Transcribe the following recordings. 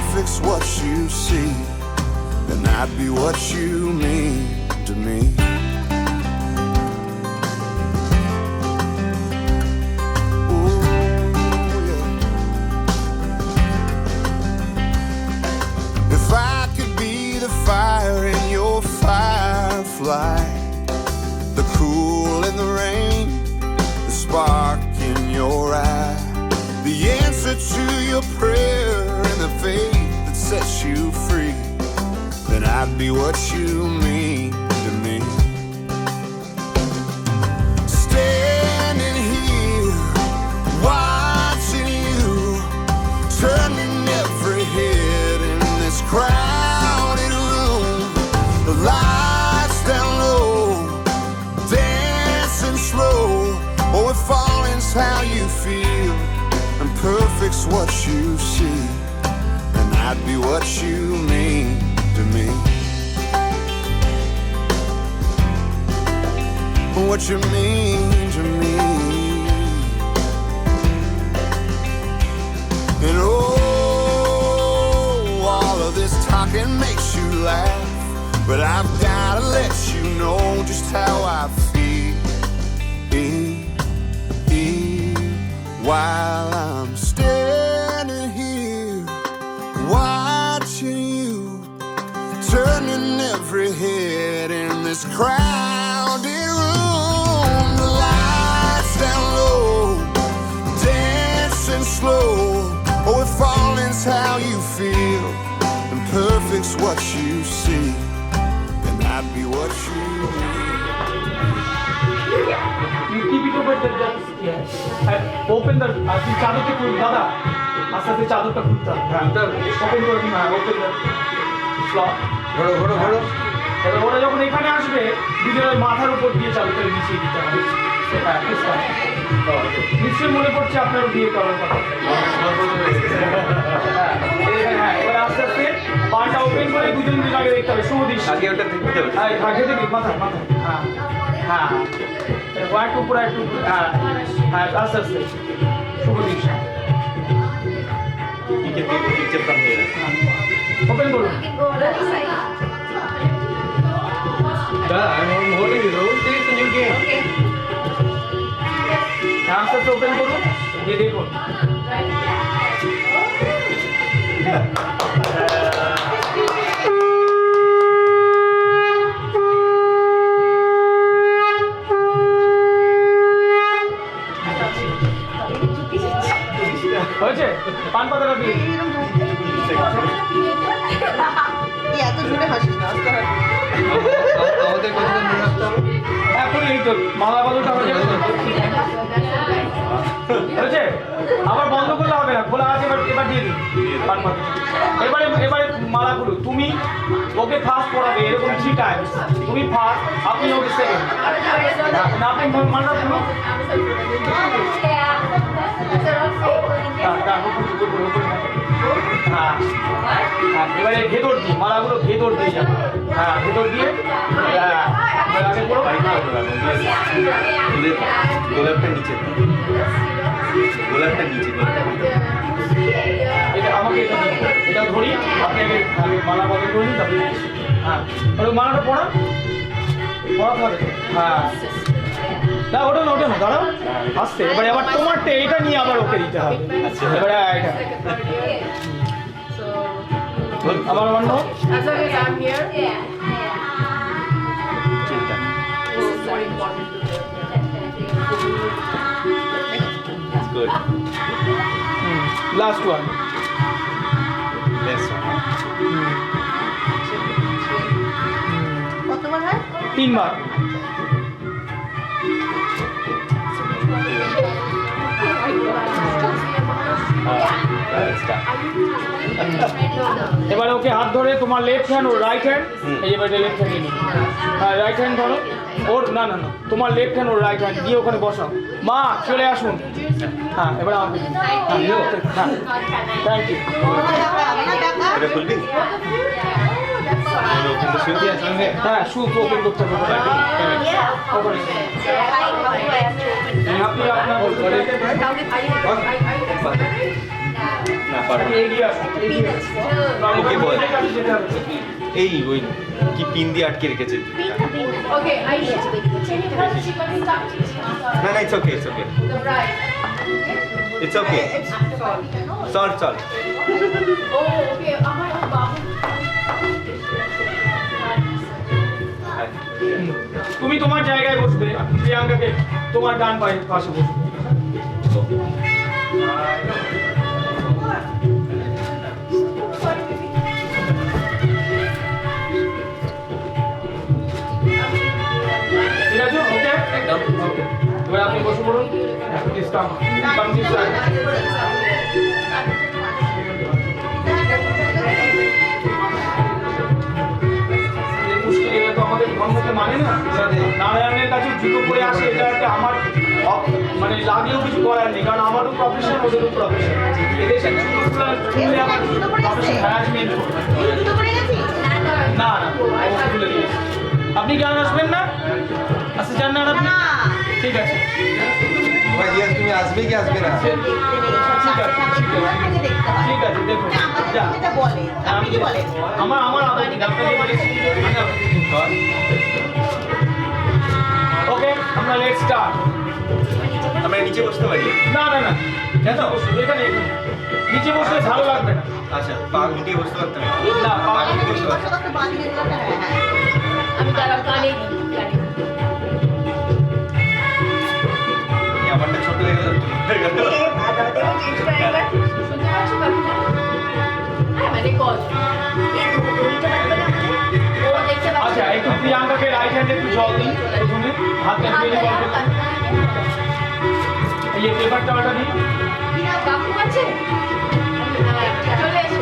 perfect's what you see, then I'd be what you mean to me. Ooh, yeah. If I could be the fire in your firefly, the cool in the rain, the spark in your eye, the answer to your prayer and the faith that sets you free, then I'd be what you mean to me. Standing here, watching you, turning every head in this crowded room. The lights down low, dancing slow. Oh, if falling's how you feel, and perfect's what you see, then I'd be what you mean to me. What you mean to me. And oh, all of this talking makes you laugh, but I've gotta let you know just how I feel while I'm standing here watching you, turning every head in this crowded room. The lights down low, dancing slow. Oh, if falling's how you feel, and perfect's what you see, then I'd be what you need. You keep it over the open the চাদরটা খুল দাদা, আস্তে আস্তে চাদরটা খুলতে হবে। হ্যাঁ open করে দিন। হ্যাঁ ওপেন স্লট ঘোরো ঘোরো ঘোরো। এবার ওরা যখন এখানে আসবে দুজনের মাথার উপর দিয়ে চাদরটা মিশিয়ে দিতে হবে। হ্যাঁ নিশ্চয়ই মনে পড়ছে আপনার বিয়ে করার কথা। হ্যাঁ এবার আস্তে আস্তে পাটা ওপেন করে দুজন আগে দেখতে হবে। শুভ দৃষ্টি আগে ওটা দেখতে হবে। হ্যাঁ আগে দেখি মাথা মাথা। হ্যাঁ হ্যাঁ একটু উপরে একটু। হ্যাঁ হ্যাঁ আস্তে আস্তে শুভ দৃষ্টি। ওপেন করুন। I'm holding the roll. This is a new game. Okay. আস্তে আস্তে ওপেন করুন। দিয়ে দেখুন। হয়েছে? পান পাতাটা দিয়ে এত জোরে হাসিস না, আস্তে হাসিস। আমাদের কথা মনে রাখতে হবে। এখন এই তো মালা বদলটা হয়ে যাবে। হয়েছে? আবার বন্ধ করলে হবে না, খোলা আছে। এবার দিয়ে দিন পান পাতা। এবারে মালাগুলো তুমি ওকে ফার্স্ট পড়াবে, এরকম 3 টাইমস। তুমি ফার্স্ট, আপনি ওকে সেকেন্ড। আপনি মালাটা খুলুন। হ্যাঁ হ্যাঁ এবারে ভেতর দিয়ে মালাগুলো ভেতর দিয়ে যাবে। হ্যাঁ ভেতর দিয়ে গোলাপটা নিচে, গোলাপটা নিচে। এটা আমাকে এটা ধরি, আপনি আগে মালা বদল করে নিন। তারপরে হ্যাঁ ওই মালাটা পড়াতে হবে। হ্যাঁ না ওটা না দাঁড়াও আসতে। এবারে আবার তোমারটা এটা নিয়ে আবার ওকে দিতে হবে। এবারে এটা আবার অন্য। As long as I'm here. Yeah. It's very important to do. That's good. Last one. This one. কতবার হয়? 3 বার। এবারে ওকে হাত ধরে তোমার লেফট হ্যান্ড ওর রাইট হ্যান্ড, এই এবারে লেফট হ্যান্ড নিয়ে হ্যাঁ রাইট হ্যান্ড ধরো ওর। না না না তোমার লেফট হ্যান্ড ওর রাইট হ্যান্ড দিয়ে ওখানে বসাও। মা চলে আসুন। হ্যাঁ এবারে আমাকে হ্যাঁ থ্যাংক ইউ। এটা খুলবি? হ্যাঁ শু ওপেন করতে হবে। আপনি আপনার না পারবো না। এগিয়ে আসো, এগিয়ে আসো। ওকে বল। যেতে হবে। এই ওই কি পিন দিয়ে আটকে রেখেছে Okay, Aisha, can you help Shikari start? না না it's okay it's okay The bride. It's okay চল চল Oh, okay. আমার বাবু। তুমি তোমার জায়গায় বসবে, প্রিয়াঙ্কাকে তোমার ডান পাশে বসবে। ঠিক আছে? ওকে? একদম ওকে। এবার আপনি বসে পড়ুন। Please come. Come this side. এই মুশকিল, এটা তো আমাদের ধর্মকে মানে না। নারায়ণের কাছে জুতো পরে আসে, এটা একটা আমার মানে লাগলেও কিছু করার নেই, কারণ আমারও প্রফেশন, ওদেরও প্রফেশন। এদেশে জুতো খুলে আমার প্রফেশন হ্যারাসমেন্ট করবে। জুতো পরে গেছি? না না, ও খুলে দিয়েছে। আপনি কি আর আসবেন না? আসতে চান না আর আপনি? না। ঠিক আছে। ভাই জিজ্ঞাসা তুমি আসবে কি আসবে না ঠিক আছে, ঠিক আছে, দেখুন। যা। আপনি কি বলেন? আমার আপত্তি নেই, আপনাকে বলেছি। ওকে, আমরা লেটস স্টার্ট। আমরা নিচে বসতে পারি না না না, কেন বসুন এখানে, এখানে। নিচে বসলে ভালো লাগবে না। আচ্ছা পা গুটিয়ে বসতে পারতাম না, পা গুটিয়ে বসতে পারতাম আমি তারা কানে দিই। আমারটা ছোট হয়ে গেল শুনতে পাচ্ছ ব্যাপারটা? হ্যাঁ, মানে কজ। ও দেখতে পাচ্ছি। আচ্ছা, একটু প্রিয়াঙ্কাকে রাইট হ্যান্ডে একটু জল দিন প্রথমে, হাতে ফেলে জল দিন। এই যে পেপার টাওয়ালটা দিন। কাকু আছে? হ্যাঁ, চলে এসো।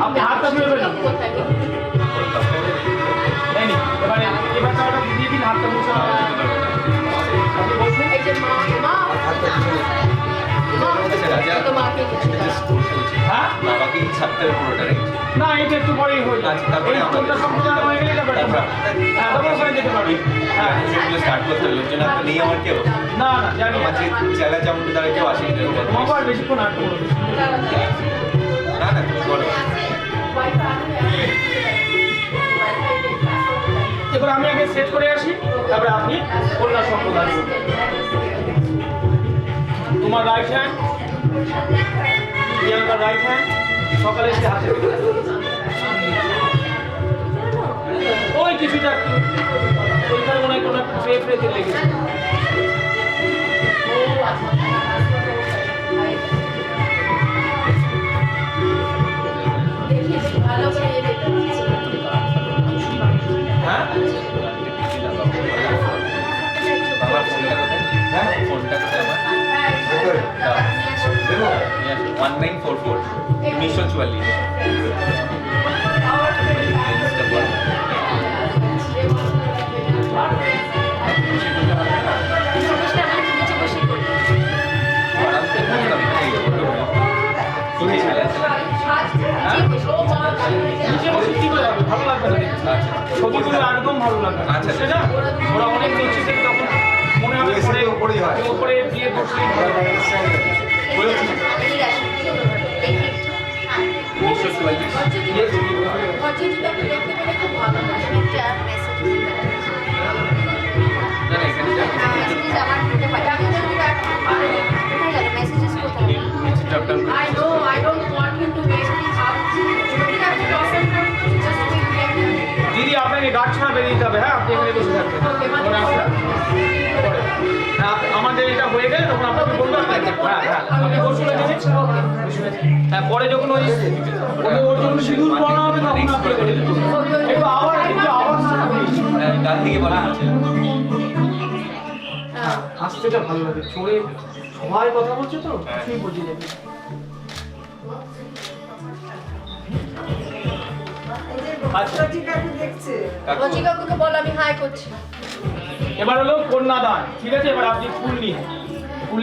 আপনি হাতটা ফেলবেন না। কোথায়? এই নিন, এবারে পেপার টাওয়ালটা দিয়ে দিন, হাতটা মুছে নেওয়া হবে। আপনি বসুন। এই যে মা তো মাকে হ্যাঁ? বাবাকে ছাড়তে হবে পুরোটা রে না, এটা একটু পরেই হয়ে যাবে। আচ্ছা, তারপরে এই আমাদের- কোনটা সম্পূর্ণ হয়ে গেলে তারপরে তোমরা। হ্যাঁ, তারপরে ওখানে যেতে পারবে। হ্যাঁ। সেগুলো স্টার্ট করতে হবে লোকজন আর তো নেই আমার কেউ না না, জানি। আমার যে চেলা চামুন্ডু দ্বারা কেউ আসেনি তোমাকে আর বেশিক্ষণ আটকে বলবে। না না তুমি বলো এবার আমি আগে সেট করে আসি, তারপরে আপনি কন্যা সম্প্রদান করবেন। তোমার রাইট হ্যান্ড, প্রিয়াঙ্কার রাইট হ্যান্ড, সকালে এসে হাতে দিবে। ওই কিছুটা একটু ওইখানে মনে হয় কোনো একটু ফ্রেতে লেগেছে। ভালো করে হ্যাঁ? বাবার ফোনটা কোথায় হ্যাঁ? ফোনটা কোথায় আমার ভেতরে দেবো 1944 1944 আরাম করে বসতাম না এই তুমি ছেলে নিচে বসে কি করে হবে? ভালো লাগবে না দেখতে। আচ্ছা ছবিগুলো একদম ভালো লাগবে না। আচ্ছা। সেটা ওরা অনেক নিচে থেকে তখন মনে হবে ওই পরে সিটে উপরেই হয়। উপরে দিয়ে বসলেই ভালো লাগে। 1944 না না এখানে যাও নিচে টপ ডাউন করে I know, I don't want him to waste his time. You have to talk and just be ready. দিদি আপনাকে গাছ ছাড়া বেরিয়ে যেতে হবে। হ্যাঁ, আপনি এখানে বসে থাকবেন। পরে আসবেন। পরে। হ্যাঁ, আপনাদের এটা হয়ে গেলে তখন আপনাকে বলবো। হ্যাঁ হ্যাঁ, আপনি বসুন এখানে। হ্যাঁ, পরে যখন ওই ওর জন্য সিঁদুর পরানো হবে তখন আপনি করে দিতে হবে। একটু আওয়াজ, একটু আওয়াজ। ডান দিকে বলা আছে আসতেটা ভালো লাগে, চড়ে সবাই কথা বলছে তো কিছুই বুঝি যাবে। আচ্ছা, রোজি কাকুকে বল আমি হাই করছি। এবার হলো কন্যাদান। ঠিক আছে, এবার আপনি ফুল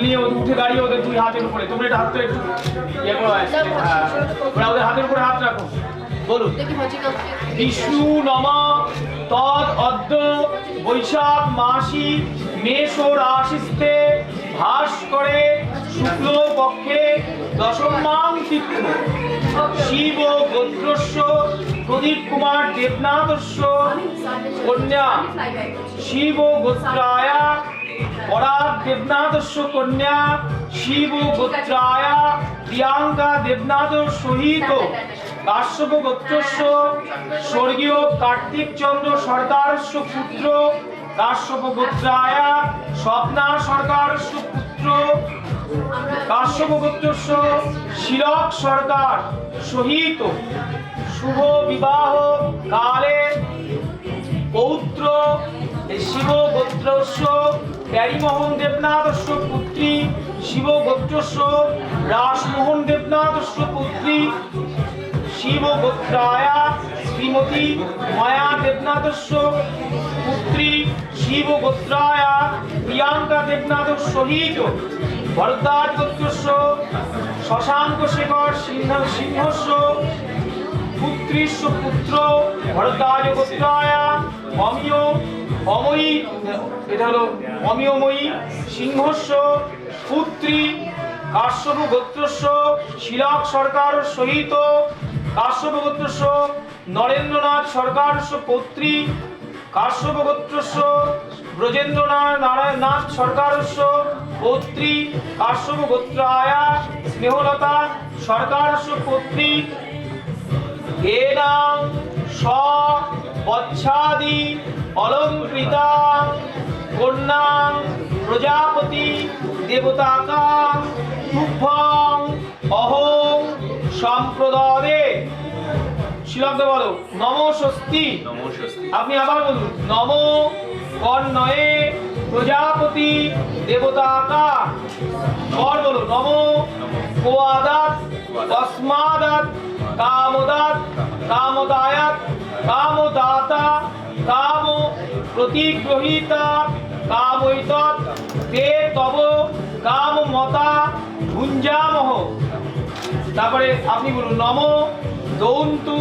নিয়ে ওদের উঠে দাঁড়িয়ে ওদের দুই হাতের উপরে, তোমরা এটা হাতটা একটু ইয়ে করো। হ্যাঁ, ওরা ওদের হাতের উপরে হাত রাখো। বলুন। দেখি রোজি কাকুকে বিষ্ণু নম তদ অদ্য বৈশাখ মাসি মেষ রাশিস্তে ভাস করে শুক্ল পক্ষে দশমাং তিথি শিব গোত্রস্য প্রদীপ কুমার দেবনাথস্য কন্যা শিব গোত্রায়া পরাগ দেবনাথস্য কন্যা শিব গোত্রায়া প্রিয়াঙ্কা দেবনাথ সহিত কাশ্যপ গোত্রস্য স্বর্গীয় কার্তিক চন্দ্র সরকারস্য পুত্র কাশ্যপ গোত্রায়া স্বপ্না সরকারস্য পুত্র কাশ্যপ গোত্রস্য শিলক সরকার সহিত শুভ বিবাহ কালে পৌত্র শিব গোত্রস্য প্যারিমোহন দেবনাথস্য পুত্রী শিব গোত্রস্য রাসমোহন দেবনাথস্য পুত্রী শিব গোত্রায়া শ্রীমতী মায়া দেবনাথস্য পুত্রী শিব গোত্রায়া প্রিয়াঙ্কা দেবনাথ সহিত ভরদ্বাজ গোত্রস্য শশাঙ্ক শেখর সিংহস্য পুত্রীস্য পুত্র ভরদ্বাজ গোত্রায়া অময়ী এটা হলো অমিয়ময়ী সিংহস্য পুত্রী কাশ্যপ গোত্রস্য শিলক সরকার সহিত কাশ্যপ গোত্রস্য নরেন্দ্রনাথ সরকারস্য পৌত্রী কাশ্যপ গোত্রস্য ব্রজেন্দ্রনাথ নারায়ণনাথ সরকারস্য পৌত্রী কাশ্যপ গোত্রায়া স্নেহলতা সরকারস্য পৌত্রী এনাং স বচ্ছাদি অলঙ্কৃতা কন্যাং প্রজাপতি দেবতাকাং তুভ্যং অহং সম্প্রদায়ে শিলকদে বলো নমো স্বস্তি। আপনি আবার বলুন নমো কর্ণয়ে প্রজাপতি দেবতাকা। আর বলো নমো কোয়াদাত তস্মাদাত কামদাত কামদায়াত কামদাতা কাম প্রতিগ্রহীতা কামৈতৎ তে তব কামমতা ভুঞ্জামহ। তারপরে আপনি বলুন নমো দৌন্তু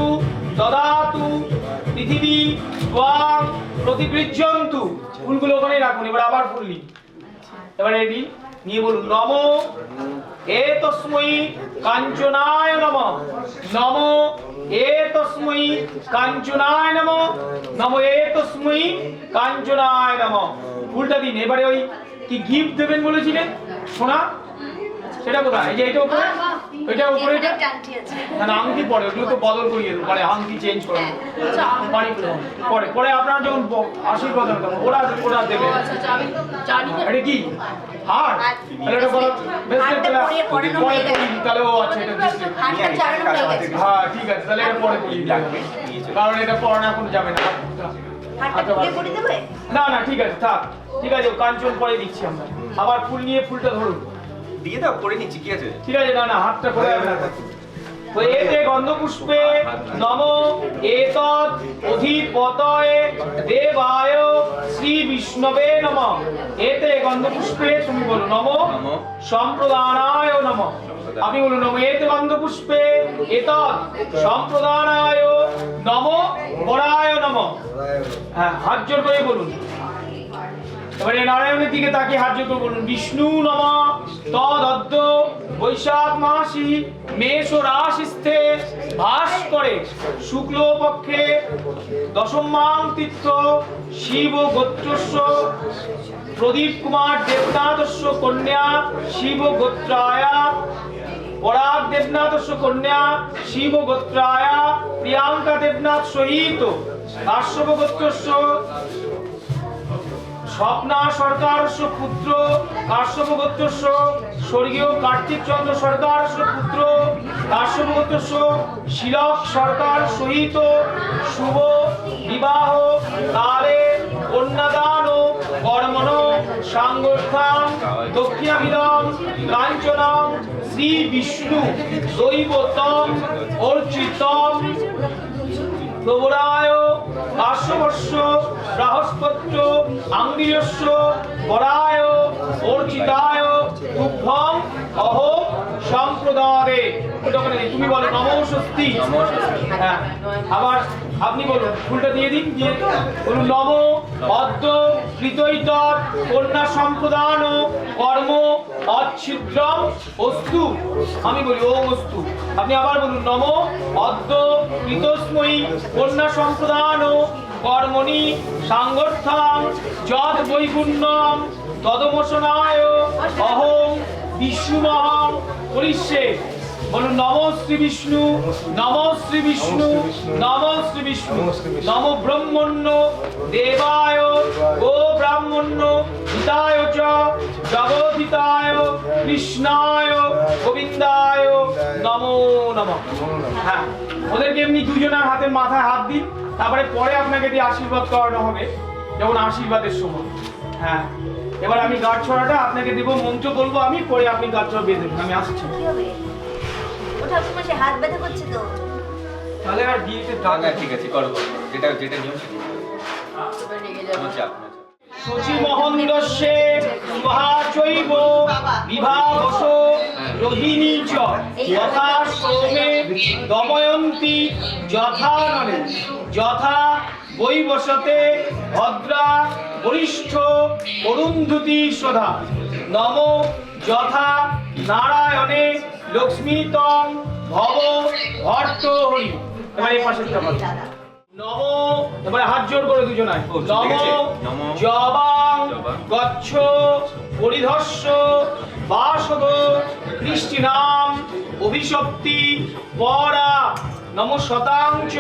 দদাতু পৃথিবী ত্বাং প্রতিগৃহ্যন্তু। ফুলগুলো ওখানে রাখুন। এবার আবার ফুল নিন। এবারে রেডি নিয়ে বলুন নমো এতস্मै কাঞ্চনায় নমঃ নমো এতস্मै কাঞ্চনায় নমঃ নমো এতস্मै কাঞ্চনায় নমঃ। ফুলটা দিন। এবারে ওই কি গিফট দেবেন বলেছিলেন সোনা, সেটা কোথায়? এই যে এটা উপরে, এটা উপরে, এটা না আংটি পরে, ওগুলো তো বদল করিয়ে দেবো, মানে আংটি চেঞ্জ করে পরে পরে আপনার যখন আশীর্বাদ করবেন ওরা দেবে। এটা কি হার? তাহলে এটা বলো ব্রেসলেট, পরে পরিয়ে দিই তাহলে। ও আচ্ছা এটা ব্রেসলেট, হ্যাঁ ঠিক আছে তাহলে এটা পরে পরিয়ে দিই, কারণ এটা পরানো এখন যাবে না। না না ঠিক আছে থাক, ঠিক আছে কাঞ্চন পরে দিচ্ছি আমরা। আবার ফুল নিয়ে ফুলটা ধরুন, দিয়ে দাও, করে নিচ্ছি, কি আছে? ঠিক আছে। না না হাতটা করে যাবে না। তো এতে গন্ধপুষ্পে নমো এতৎ অধিপতয়ে দেবায় শ্রী বিষ্ণবে নমঃ। এতে গন্ধপুষ্পে তুমি বলো নমো সম্প্রদানায় নমঃ। আপনি বলুন নমো এতে গন্ধপুষ্পে এতৎ সম্প্রদানায় নমো বরায় নমঃ। হ্যাঁ হাত জোর করে বলুন। এবারে নারায়ণের দিকে তাকিয়ে হাত জোর করে বলুন বিষ্ণু নমঃ তদদ্য বৈশাখ মাসি মেষ রাশিস্থে ভাস করে শুক্ল পক্ষে দশমাং তিথ্য শিব গোত্রস্য প্রদীপ কুমার দেবনাথস্য কন্যা শিব গোত্রায়া পরাগ দেবনাথস্য কন্যা শিব গোত্রায়া প্রিয়াঙ্কা দেবনাথ সহিত কাশ্যপ গোত্রস্য স্বপ্না সরকারস্য পুত্র কাশ্যপ গোত্রস্য স্বর্গীয় কার্তিক চন্দ্র সরকারস্য পুত্র কাশ্যপ গোত্রস্য শিলক সরকার সহিত শুভ বিবাহ কালে কন্যাদান কর্মণ সাংগঠ্যাং দক্ষিণাভিধম কাঞ্চনং শ্রী বিষ্ণু দৈবতম অর্চিতম প্রবরায় কাশ্যপস্য বৃহস্পত্য আঙ্গিরস্য বরায় অর্চিতায় তুভ্যং অহং সম্প্রদায়ে। তুমি বলো নমো স্বস্তি। হ্যাঁ আবার আপনি বলুন, ফুলটা দিয়ে দিন, দিয়ে বলুন নম অদ্য কৃতৈতৎ কন্যা সম্প্রদান কর্ম অচ্ছিদ্রম অস্তু। আমি বলি ওম অস্তু। আপনি আবার বলুন নম অদ্য কৃতস্মৈ কন্যা সম্প্রদান কর্মণি সাংগঠ্যাং যদ বৈগুণ্যম তদমোশনায় অহং বিষ্ণুমহং করিষ্যে। বলুন নম শ্রী বিষ্ণু, নম শ্রী বিষ্ণু, নম শ্রী বিষ্ণু, নম ব্রহ্মণ্য দেবায় গো ব্রাহ্মণ্য হিতায় চ জগদ্ধিতায় কৃষ্ণায় গোবিন্দায় নমো নমঃ। হ্যাঁ, ওদেরকে এমনি দুজনের হাতে মাথায় হাত দিন, তারপরে পরে আপনাকে দিয়ে আশীর্বাদ করানো হবে, যেমন আশীর্বাদের সময়। হ্যাঁ, এবার আমি গাঁট ছড়াটা আপনাকে দেবো, মন্ত্র বলবো আমি, পরে আপনি গাঁট ছড়া বেঁধে দেবেন। আমি আসছি। কি হবে? ও ঠাকুমা সে হাত ব্যথা করছে তো। তাহলে আর বিয়েতে না ডাক না ঠিক আছে, করো করো। যেটা যেটা নিয়ম সেটা কোনো চাপ না। সচি মহন্দস্যে সুহাচৈব বিভাবস রোহিণী চ যথা সোমে দময়ন্তী যথা নলে যথা বৈবসতে ভদ্রা বরিষ্ঠ অরুন্ধতী সদা নম যথা নারায়ণে লক্ষ্মীতং ভব ভর্তহরি। এবার এই পাশেরটা বলো। নম, এবারে হাত জোর করে দুজনায় নম নম জবাং জবাং গচ্ছ পরিধস্য বাসব কৃষ্টিনাম অভিশপ্তি পরা নম শতাং চ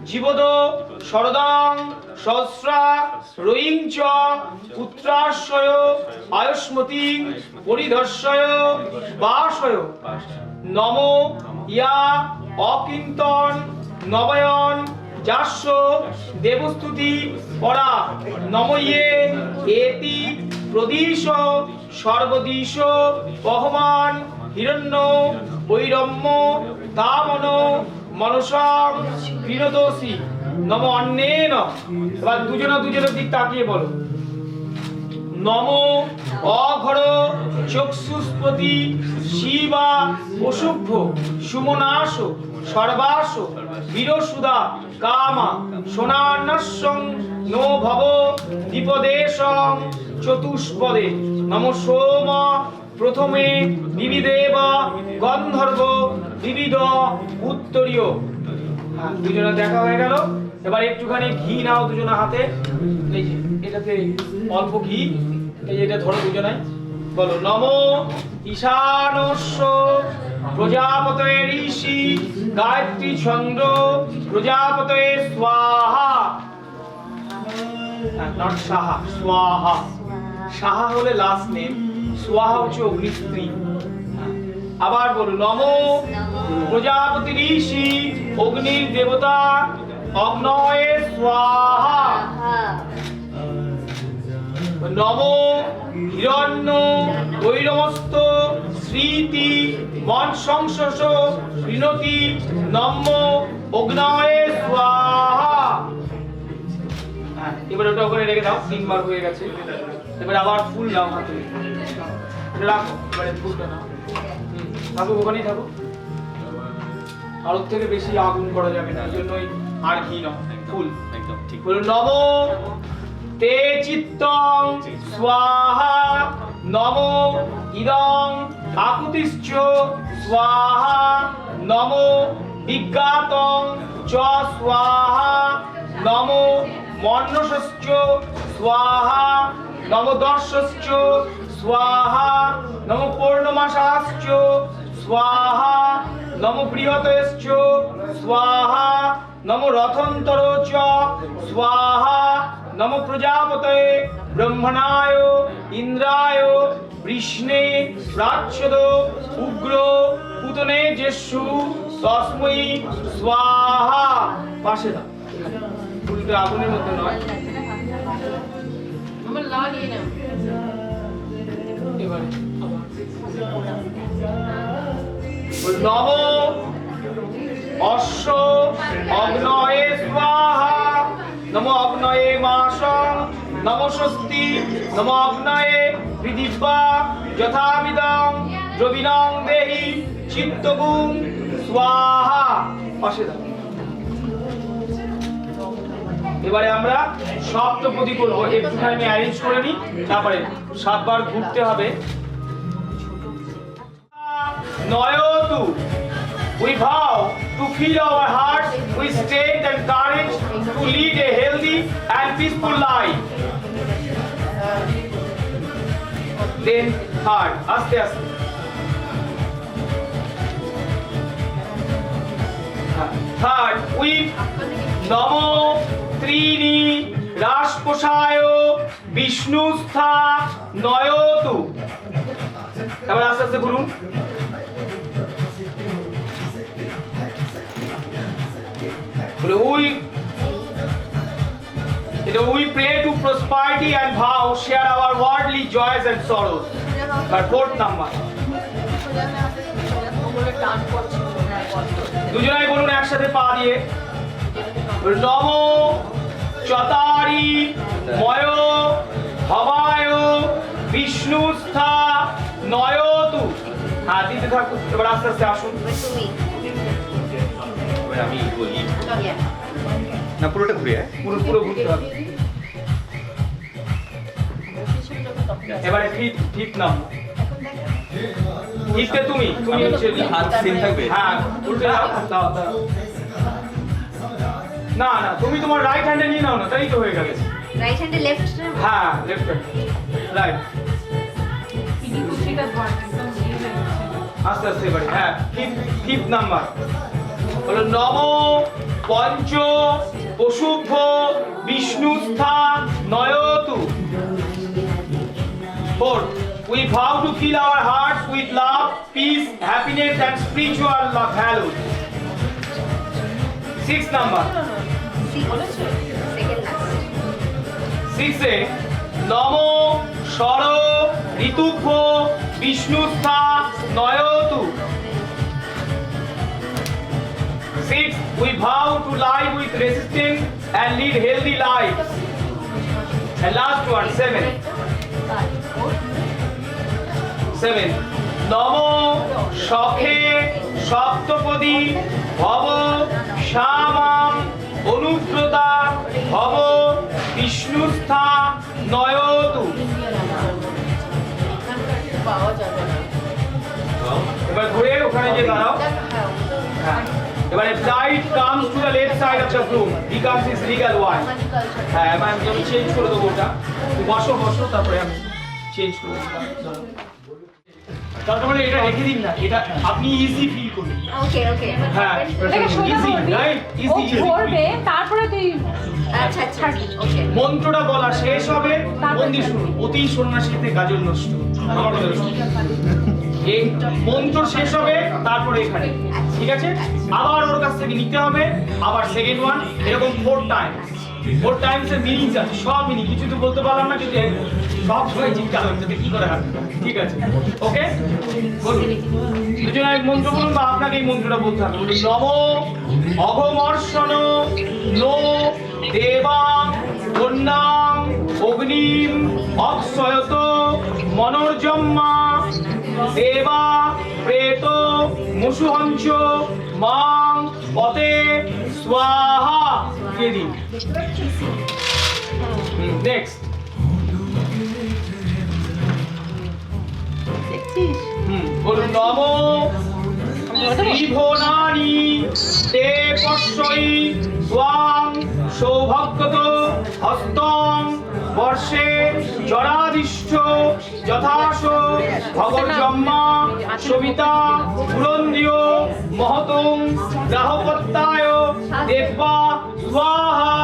জীবদ শরদাং সহস্রা রয়িং চ পুত্রাশয় আয়ুষ্মতিং পরিধস্যয় বাসয় নম ইয়া অকিন্তন নবয়ন যাস্য দেবস্তুতি পরা নময়ে এতি প্রদিশ সর্বদিশ বহমান হিরণ্য বৈরম্য তামন মনসং বিনোদোষী নম অন্যেন। এবার দুজনের দিক তাকিয়ে বলো নম অঘর চক্ষুষ্পতি শিবা অশুভ্য সুমনাশ সর্বাস বীরসুদা কামা সোনান্নসং নো ভব দ্বিপদেশং চতুষ্পদে নম সোম প্রথমে বিবিদেব গন্ধর্ব বিবিধ উত্তরীয়। হ্যাঁ, দুজনে দেখা হয়ে গেল। এবার একটুখানি ঘি নাও দুজনের হাতে, এই যে এটাতে অল্প ঘি, এই যে এটা ধরো দুজনে, বলো নম ঈশানস্য প্রজাপতয়ে ঋষি গায়ত্রী ছন্দ প্রজাপতয়ে স্বাহা। নট সাহা, স্বাহা। সাহা হলে লাস্ট নেম, স্বাহা হচ্ছে অগ্নি স্ত্রী। আবার বলো নম প্রজাপতি ঋষি অগ্নির দেবতা অগ্নয়ে স্বাহা। নম হিরণ্য গৈরমস্ত স্মৃতি মন সংশোষ বিনতি নম অগ্নয়ে স্বাহা। এবার ওটা ওখানে রেখে দাও, 3 বার হয়ে গেছে। এবার আবার ফুল নাও হাতে, রাখো। এবারে ফুলটা নাও, থাকো ওখানেই থাকো। আলোর থেকে বেশি আগুন করা যাবে না, এই জন্যই আর ঘি নাও, ফুল একদম ঠিক। বলুন নম তে চিত্তং স্বাহা নম ইদং আকুতিশ্চ স্বাহা নম বিজ্ঞাতং চ স্বাহা নম মন্নসশ্চ স্বাহা নম দর্শশ্চ স্বাহা নম পূর্ণমাসাশ্চ স্বাহা নম বৃহতশ্চ স্বাহা নম রথন্তর চ স্বাহা নম প্রজাপতয়ে ব্রহ্মণায় ইন্দ্রায় বৃষ্ণে প্রাচ্ছদ উগ্র পুতনে যেষু তস্मै স্বাহা। পাশে দাও, ফুলটা আগুনের মধ্যে নয়। আমার লাগিয়ে নাও। এবারে নম অশ্ব অগ্নয়ে স্বাহা নম অগ্নয়ে মাসং নম স্বস্তি নম অগ্নয়ে পৃথিব্যা যথাবিদং দ্রবিণং দেহি চিত্তগুং স্বাহা। পাশে দাও। এবারে আমরা সপ্তপদী করবো, একটুখানি আমি অ্যারেঞ্জ করে নিই, তারপরে 7 বার ঘুরতে হবে। নয়তু, we vow to fill our hearts with strength and courage to lead a healthy and peaceful life. Then third, আস্তে আস্তে। Third, we নমো ত্রিণী রাসপোষায় বিষ্ণুস্থা নয়তু। এবার আস্তে আস্তে বলুন। We pray to prosperity and vow share our worldly joys and sorrows. But fourth number. দুজনাই বলুন একসাথে পা দিয়ে। নমো চতারি ময় ভবায় বিষ্ণুস্থা নয়তু। হ্যাঁ দিতে থাকুন, এবার আস্তে আস্তে আসুন। তুমি এবার আমি বলি চল না, পুরোটা ঘুরে পুরো পুরো ঘুরতে হবে। এবারে ঠিক নাম ঠিকতে তুমি হচ্ছে হাত সেম থাকবে। হ্যাঁ উল্টে দাও, দাও দাও। না না, তুমি তোমার রাইট হ্যান্ডে নিয়ে নাও না, তাই তো হয়ে গেছে। রাইট হ্যান্ডে লেফট হ্যাঁ লেফট হ্যান্ড রাইট। আস্তে আস্তে এবারে হ্যাঁ ফিফথ নাম্বার হলো নমো পঞ্চ পশুভ্য বিষ্ণুস্থা নয়তু। Fourth, we vow to fill our hearts with love, peace, happiness and spiritual love values. Sixth number. Second last Sixth, নমো সর ঋতুভ্য বিষ্ণুস্থা নয়তু। Sixth, we vow to live with resistance and lead healthy lives. And last one, seventh. Seven. নমো সখে সপ্তপদী ভব শ্যামাম অনুব্রতা ভব বিষ্ণুস্থা নয়তু। পাওয়া যাবে না। এবার ঘুরে ওখানে যে দাঁড়াও। হ্যাঁ এবারে flight comes to the left side of the room becomes his legal wife. হ্যাঁ আমি চেঞ্জ করে দেবো ওটা। বসো বসো, তারপরে আমি চেঞ্জ করে দেবো। তারপরে এটা রেখে দিন না, এটা আপনি ইজি ফিল করুন। ওকে ওকে হ্যাঁ ইজি রাইট, ইজি করবে তারপরে তুই আচ্ছা আচ্ছা ওকে মন্ত্রটা বলা শেষ হবে, মন দিয়ে শুনুন। অতি সন্ন্যাসীতে গাজন নষ্ট। আমার কথা শুনুন। এই মন্ত্র শেষ হবে, তারপরে এখানে ঠিক আছে, আবার ওর কাছ থেকে নিতে হবে, আবার সেকেন্ড ওয়ান, এরকম 4 টাইম। 4 টাইমস এর মিনিংস আছে, সব মিনিং কিছু তো বলতে পারলাম না, কিন্তু সব সময় চিন্তা করতে কি করে হবে। ঠিক আছে ওকে বলুন, দুজনে এক মন্ত্র বলুন বা আপনাকে এই মন্ত্রটা বলতে হবে। বলুন নমো অঘমর্ষণ নো দেবাং কন্যাং অগ্নিম অক্ষয়ত মনোর্জম্মা দেবা প্রেত মুসুহঞ্চ মাং পতে স্বাহা। দিয়ে দিন। নেক্সট বলুন নমো ত্রিভুবনানি তে পশ্যই স্বাং সৌভাগ্যত হস্তং বর্ষে জরাধিষ্ঠ যথাস ভগর্জম্মা সবিতা পুরন্দিও মহতং গ্রাহপত্যায় দেবা স্বাহা।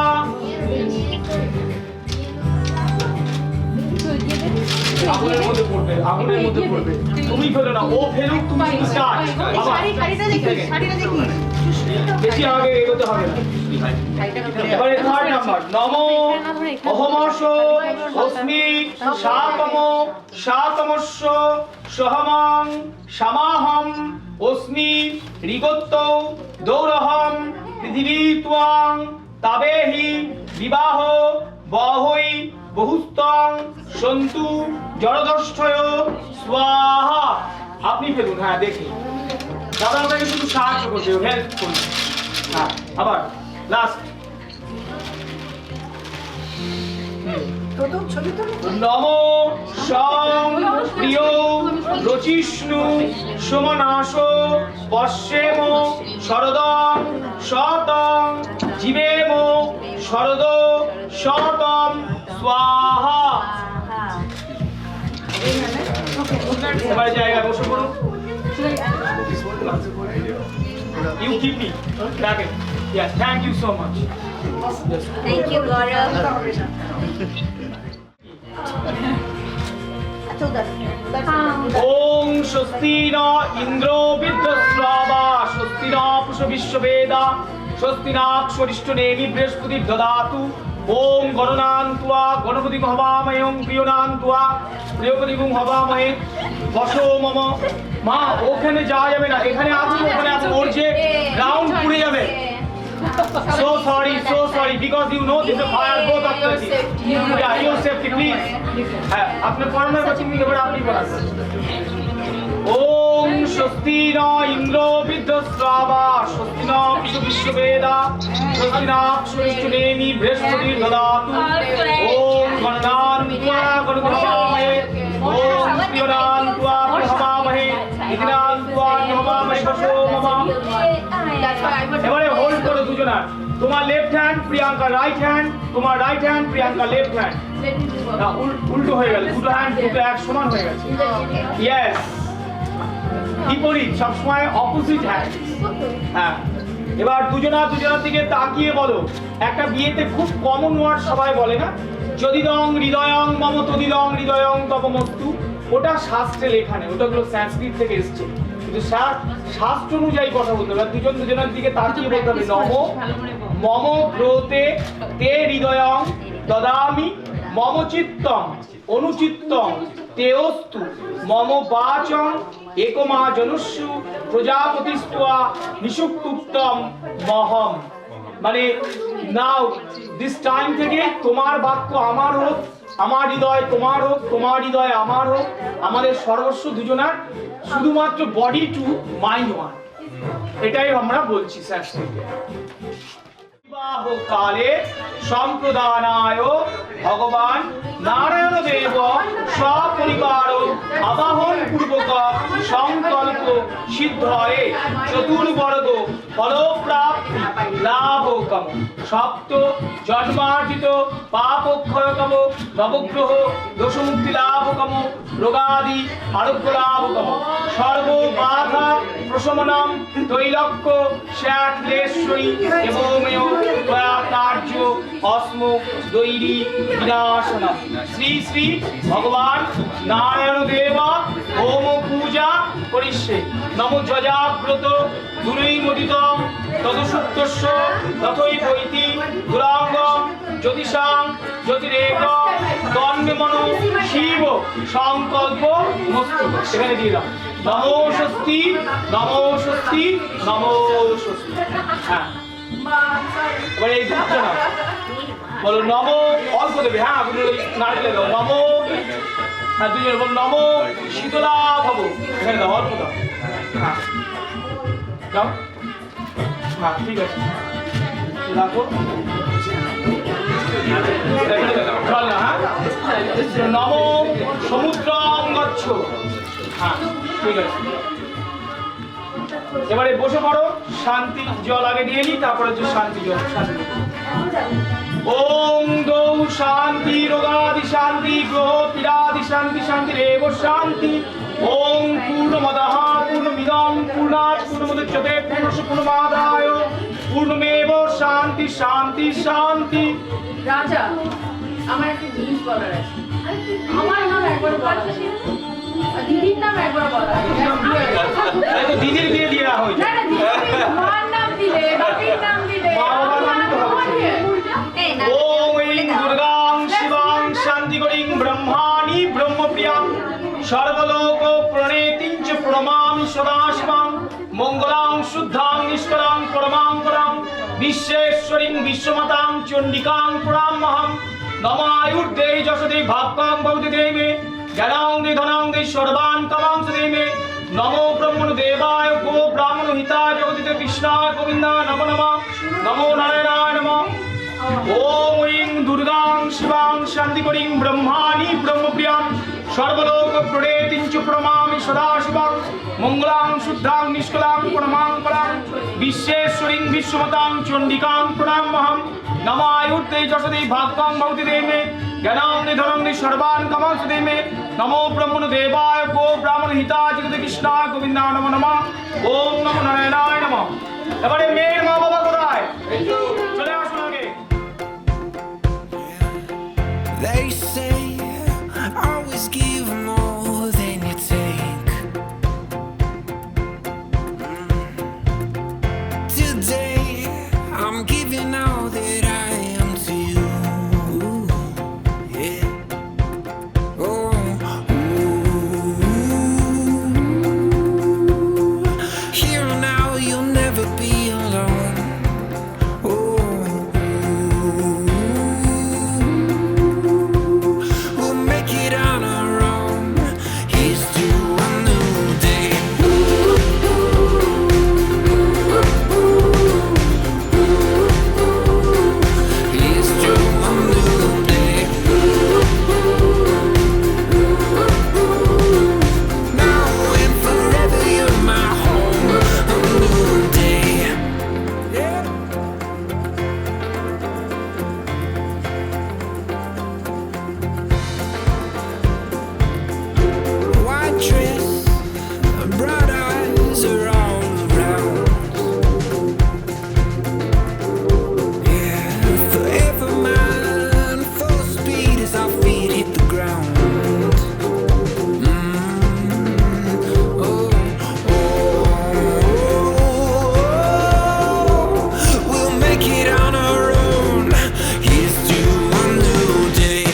আগুনের মধ্যে পড়বে, আগুনের মধ্যে পড়বে। তুমি ফেলো না, ও ফেলুক, তুমি স্টার্ট। বেশি আগে এগোতে হবে না। এবারে থার্ড নাম্বার নমো অহমর্ষ অস্মি শাতমস্য সহমাং সমাহম অস্মি ঋগোত্তৌ দৌরহম পৃথিবী ত্বাং তাবেহি বিবাহ বহৈ বহুস্তং সন্তু জড়দষ্ঠয় স্বাহা। আপনি ফেলুন। হ্যাঁ দেখি দাদা আপনাকে শুধু সাহায্য করছে, হেল্প করুন। হ্যাঁ আবার লাস্ট নম সং প্রিয় রচিষ্ণু সোমনাশ পশ্যেম শরদং শতং জীবেম শরদ শতম স্বাহা। এবার জায়গা বসে পড়ুন। You keep me. Dragon. Yes, thank you so much. Yes. Thank you, Gaurav. ওং স্বস্তি ন ইন্দ্র বিদ্যস্রাবা স্বস্তি ন পুষ বিশ্ববেদা স্বস্তি নাক্ষরিষ্ঠ নেমি বৃহস্পতি দদাতু। ওং গণনান্ত্বা গণপতি হবাময়ং প্রিয়নান্ত্বা প্রিয়পতিগুং হবামহে। বসো মম। মা ওখানে যাওয়া যাবে না, এখানে আছো, ওখানে আছো, ওর যে রাউন্ড পুড়ে যাবে। So sorry, because you know this is a fire both after this. Yeah, your safety, please. আপনি পড়ানোর কথা তুমি এবার আপনি পড়ান। ওম স্বস্তি ন ইন্দ্র বিদ্যস্রাবা স্বস্তি ন বিশ্ববেদা স্বস্তি নাক্ষরিষ্ঠ নেমি বৃহস্পতি দদাতু। ওম গণনান্ত্বা গণপতি হবামহে। ওম প্রিয়নান্ত্বা হবামহে। ইতিনান্ত্বা হবামহে। বসো মম। এবারে হোল্ড করো দুজনা। তোমার left hand Priyanka right hand, তোমার right hand Priyanka left hand. না উল্টো হয়ে গেল, দুটো হ্যান্ড দুটো এক সমান হয়ে গেছে। ইয়েস, বিপরীত সবসময় অপোজিট হ্যান্ড। হ্যাঁ, এবার দুজনার দিকে তাকিয়ে বলো। একটা বিয়েতে খুব কমন ওয়ার্ড সবাই বলে না, যদিদং হৃদয়ং মম তদিদং হৃদয়ং তপমস্তু। ওটা শাস্ত্রে লেখা নেই, ওটাগুলো সংস্কৃত থেকে এসছে, কিন্তু শাস্ত্র অনুযায়ী কথা বলতে হবে। দুজনের দিকে তাকিয়ে বলতে হবে নম মম ব্রতে তে হৃদয়ং দদামি মম চিত্তং অনুচিত্তং তেস্তু মম বাচং একমা জনুষ্যু প্রজাপতিস্ত্বা নিষুক্তুক্তম মহম। মানে নাও দিস টাইম থেকে তোমার বাক্য আমার হোক, আমার হৃদয় তোমার হোক, তোমার হৃদয় আমার হোক, আমাদের সর্বস্ব দুজনার, শুধুমাত্র বডি টু মাইন্ড ওয়ান। এটাই আমরা বলছি সংস্কৃতে। বিবাহ কালে সম্প্রদানায় ভগবান নারায়ণ দেব সপরিবার আবাহন পূর্বক সংকল্প সিদ্ধয়ে চতুর্বর্গ ফলপ্রাপ্তি লাভকম সপ্ত জন্মার্জিত পাপক্ষয়কম নবগ্রহ দোষমুক্তি লাভকম রোগাদি আরোগ্য লাভকম সর্ব বাধা প্রশমনম তৈলক্য শ্যাক্লেশ্বরী এবমেয় কার্য অস্ম দৈরি বিনাশনম। শ্রী শ্রী ভগবান নারায়ণ দেবা হোম পূজা করিষ্যে। নম যজাব্রত দুরৈমোদিতং তদসুপ্তস্য তথৈবৈতি দুরাঙ্গম জ্যোতিষাং জ্যোতিরেকং তন্মে মনো শিব সংকল্প মস্তু। এখানে দিয়ে দাও নমো স্বস্তি নমো স্বস্তি নমো স্বস্তি। হ্যাঁ, এবার এই দুটো না বলো নমো, অল্প দেবে। হ্যাঁ, নারকেলে দাও নমো। হ্যাঁ, দুজন বল নমো শীতলা ভব। এখানে দাও অল্প দাও। হ্যাঁ দাও। হ্যাঁ ঠিক আছে, রাখো। চল না। হ্যাঁ, নমো সমুদ্রং গচ্ছ। হ্যাঁ ঠিক আছে, এবারে বসে পড়ো। শান্তি জল আগে দিয়ে নি, তারপরে হচ্ছে শান্তি জল। শান্তি ওং দৌ শান্তি রোগাদি শান্তি গ্রহ পীড়াদি শান্তি শান্তি রেব শান্তি। ওং পূর্ণমদঃ পূর্ণমিদং পূর্ণাৎ পূর্ণমুদচ্যতে পূর্ণস্য পূর্ণমাদায় পূর্ণমেব শান্তি শান্তি শান্তি। রাজা, আমার একটা জিনিস বলার আছে। আমার নাম একবার বলা আছে, দিদির নাম একবার বলা আছে। দিদির বিয়ে দিয়ে হয়েছে। না না, দিদির মার নাম দিলে, বাপির নাম দিলে, আমার নাম দিয়ে। ওম ঐং দুর্গাং শিবাং শান্তিকরিং ব্রহ্মাণি ব্রহ্মপ্রিয়াং সর্বলোক প্রণেতিং চ প্রণমামি সদা শিবাং মঙ্গলাং শুদ্ধাং নিষ্কলাং পরমাঙ্করাং বিশ্বেশ্বরীং বিশ্বমাতাং চণ্ডিকাং প্রণামহং। নম আয়ুর্দে যশোদে ভাক্কাং ভবতি দেবে জ্ঞানাং দে ধনাং দে সর্বান কামাং দেবে। নমো ব্রহ্মণ দেবায় গো ব্রাহ্মণ হিতায় জগতিতে কৃষ্ণায় গোবিন্দায় নমো নমঃ। নমো নারায়ণায় নমঃ। ওম ঐং দুর্গাং শিবাং শান্তি করিং ব্রহ্মাণি ব্রহ্মপ্রিয়াং সর্বলোক প্রণেতিঞ্চ প্রমামি সদা শিবাং মঙ্গলাং শুদ্ধাং নিষ্কলাং প্রণমাং পরাং বিশ্বেশ্বরীং বিশ্বমতাং চণ্ডিকাং প্রণামহম নমায়ুর্তে যশোদে ভাগ্যং ভবতি দেমে জ্ঞানাং নিধনং সর্বান কামাংস দেমে নমো ব্রহ্মণ দেবায় গো ব্রাহ্মণ হিতায় জগতে কৃষ্ণায় গোবিন্দায় নমো নমঃ ওম নমো নারায়ণায় নমঃ। এবারে মেয়ের মা বাবা কোথায়? চলে আসুন আগে। They say always give more than you take. Today I'm giving all that I am to you. Yeah. Oh. Ooh. Here now you'll never be alone. Oh. We'll make it on our own. Here's to a new day. Here's to a new day. Now and forever you're my home. A new day. Yeah. White dress, bright eyes are all around. Yeah, forever mine, full speed as our feet hit the ground. Oh, we'll make it on our own. Here's to a new day.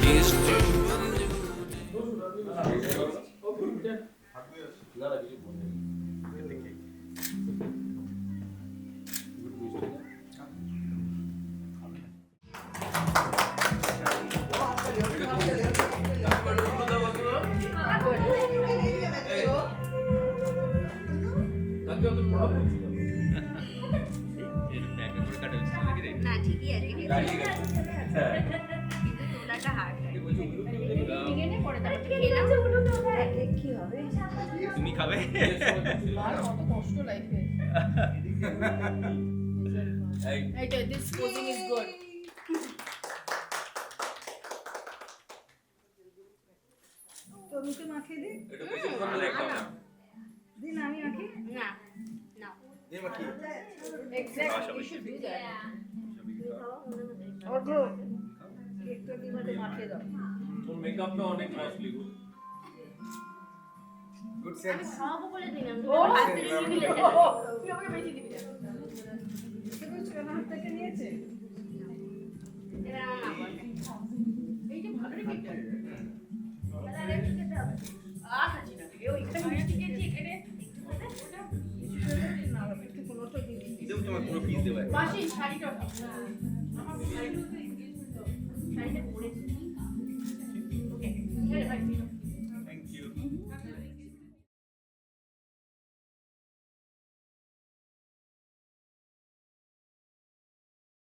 Here's to a new day. না ঠিকই আছে কিন্তু তোলাটা hard টিকেটে পড়ে তারপর কি হবে তুমি খাবে? আর কত কষ্ট লাইফে। এইটা দিস পোজিং ইজ গুড। তোমকে মাখিয়ে দিই একটু বেশি করে একদম না। দিন আমি আঁকি না না exactly you should do that. ওগো একটু দিমাতে মাখিয়ে দাও তোর মেকআপটা অনেক কস্টলি গো। Good sense. খাওয়াবো বলে দিলাম ও হাত থেকে নিবি তুই আমাকে বেশি দিবি না। তুমি ছোট হাত থেকে নিয়েছে এবার আমার মা বলে এইটা ভালো রে কেকটা। তাহলে আমি খেতে হবে খাচ্ছি না রে ওইখানে মিষ্টি খেয়েছি এখানে না একটু কোনোটা দিবি একদম তোমার পুরো পিস দেবে। মাসি শাড়িটা আমার শাড়িটা পরেছি ওকে ভাই